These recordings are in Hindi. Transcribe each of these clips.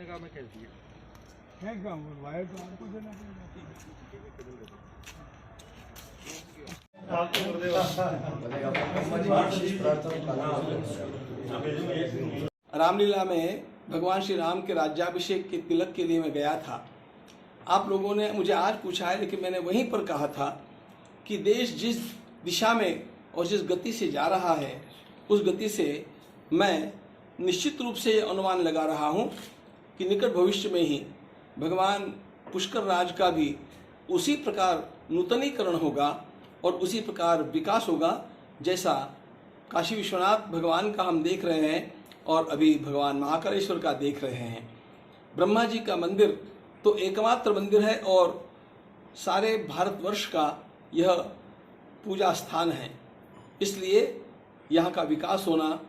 उसने कहा मैं कैश दिया वायर तो आपको देना रामलीला में भगवान श्री राम के राज्याभिषेक के तिलक के लिए मैं गया था। आप लोगों ने मुझे आज पूछा है, लेकिन मैंने वहीं पर कहा था कि देश जिस दिशा में और जिस गति से जा रहा है, उस गति से मैं निश्चित रूप से अनुमान लगा रहा हूं कि निकट भविष्य में ही भगवान पुष्कर राज का भी उसी प्रकार नूतनीकरण होगा और उसी प्रकार विकास होगा जैसा काशी विश्वनाथ भगवान का हम देख रहे हैं और अभी भगवान महाकालेश्वर का देख रहे हैं। ब्रह्मा जी का मंदिर तो एकमात्र मंदिर है और सारे भारतवर्ष का यह पूजा स्थान है, इसलिए यहाँ का विकास होना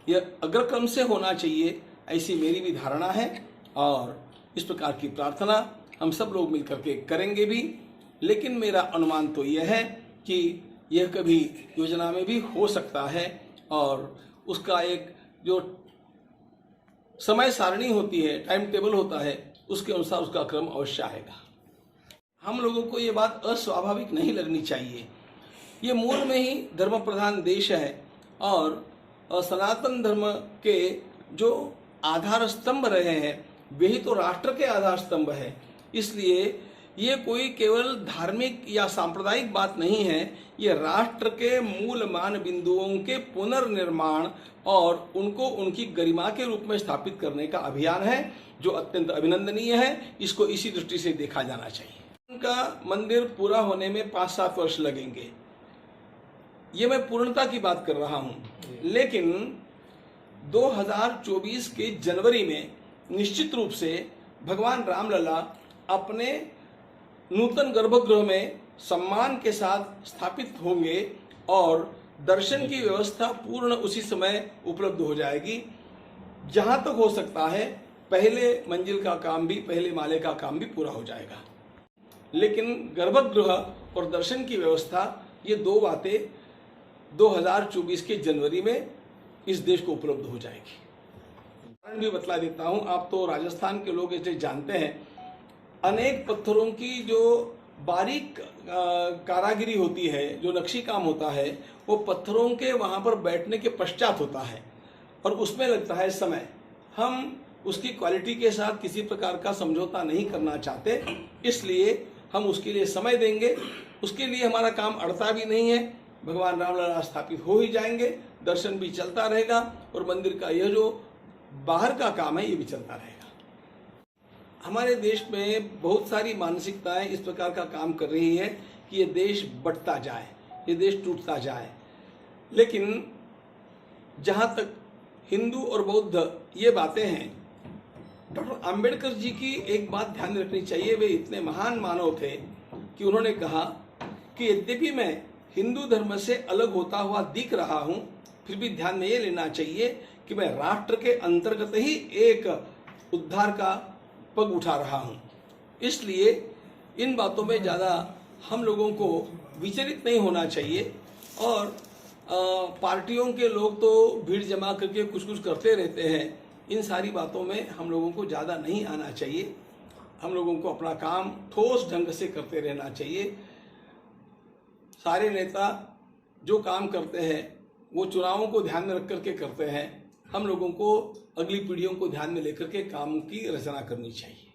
यह अग्रक्रम से होना चाहिए, ऐसी मेरी भी धारणा है और इस प्रकार की प्रार्थना हम सब लोग मिलकर के करेंगे भी। लेकिन मेरा अनुमान तो यह है कि यह कभी योजना में भी हो सकता है और उसका एक जो समय सारणी होती है, टाइम टेबल होता है, उसके अनुसार उसका क्रम अवश्य आएगा। हम लोगों को ये बात अस्वाभाविक नहीं लगनी चाहिए। ये मूल में ही धर्म प्रधान देश है और सनातन धर्म के जो आधार स्तंभ रहे हैं वे ही तो राष्ट्र के आधार स्तंभ है। इसलिए ये कोई केवल धार्मिक या सांप्रदायिक बात नहीं है, ये राष्ट्र के मूल मान बिंदुओं के पुनर्निर्माण और उनको उनकी गरिमा के रूप में स्थापित करने का अभियान है, जो अत्यंत अभिनंदनीय है। इसको इसी दृष्टि से देखा जाना चाहिए। उनका मंदिर पूरा होने में 5-7 वर्ष लगेंगे, ये मैं पूर्णता की बात कर रहा हूं, लेकिन 2024 के जनवरी में निश्चित रूप से भगवान रामलला अपने नूतन गर्भगृह में सम्मान के साथ स्थापित होंगे और दर्शन की व्यवस्था पूर्ण उसी समय उपलब्ध हो जाएगी। जहां तक हो सकता है पहले मंजिल का काम भी, पहले माले का काम भी पूरा हो जाएगा, लेकिन गर्भगृह और दर्शन की व्यवस्था, ये दो बातें 2024 के जनवरी में इस देश को उपलब्ध हो जाएगी। कारण भी बतला देता हूं, आप तो राजस्थान के लोग इसे जानते हैं, अनेक पत्थरों की जो बारीक कारागिरी होती है, जो नक्शी काम होता है, वो पत्थरों के वहां पर बैठने के पश्चात होता है और उसमें लगता है समय। हम उसकी क्वालिटी के साथ किसी प्रकार का समझौता नहीं करना चाहते, इसलिए हम उसके लिए समय देंगे। उसके लिए हमारा काम अड़ता भी नहीं है। भगवान रामलला स्थापित हो ही जाएंगे, दर्शन भी चलता रहेगा और मंदिर का यह जो बाहर का काम है ये भी चलता रहेगा। हमारे देश में बहुत सारी मानसिकताएं इस प्रकार का काम कर रही है कि ये देश बंटता जाए, ये देश टूटता जाए, लेकिन जहां तक हिंदू और बौद्ध ये बातें हैं, डॉक्टर अंबेडकर जी की एक बात ध्यान रखनी चाहिए। वे इतने महान मानव थे कि उन्होंने कहा कि यद्यपि मैं हिंदू धर्म से अलग होता हुआ दिख रहा हूं, फिर भी ध्यान में ये लेना चाहिए कि मैं राष्ट्र के अंतर्गत ही एक उद्धार का पग उठा रहा हूं। इसलिए इन बातों में ज़्यादा हम लोगों को विचलित नहीं होना चाहिए और पार्टियों के लोग तो भीड़ जमा करके कुछ कुछ करते रहते हैं, इन सारी बातों में हम लोगों को ज़्यादा नहीं आना चाहिए। हम लोगों को अपना काम ठोस ढंग से करते रहना चाहिए। सारे नेता जो काम करते हैं वो चुनावों को ध्यान में रख करके करते हैं। हम लोगों को अगली पीढ़ियों को ध्यान में लेकर के काम की रचना करनी चाहिए।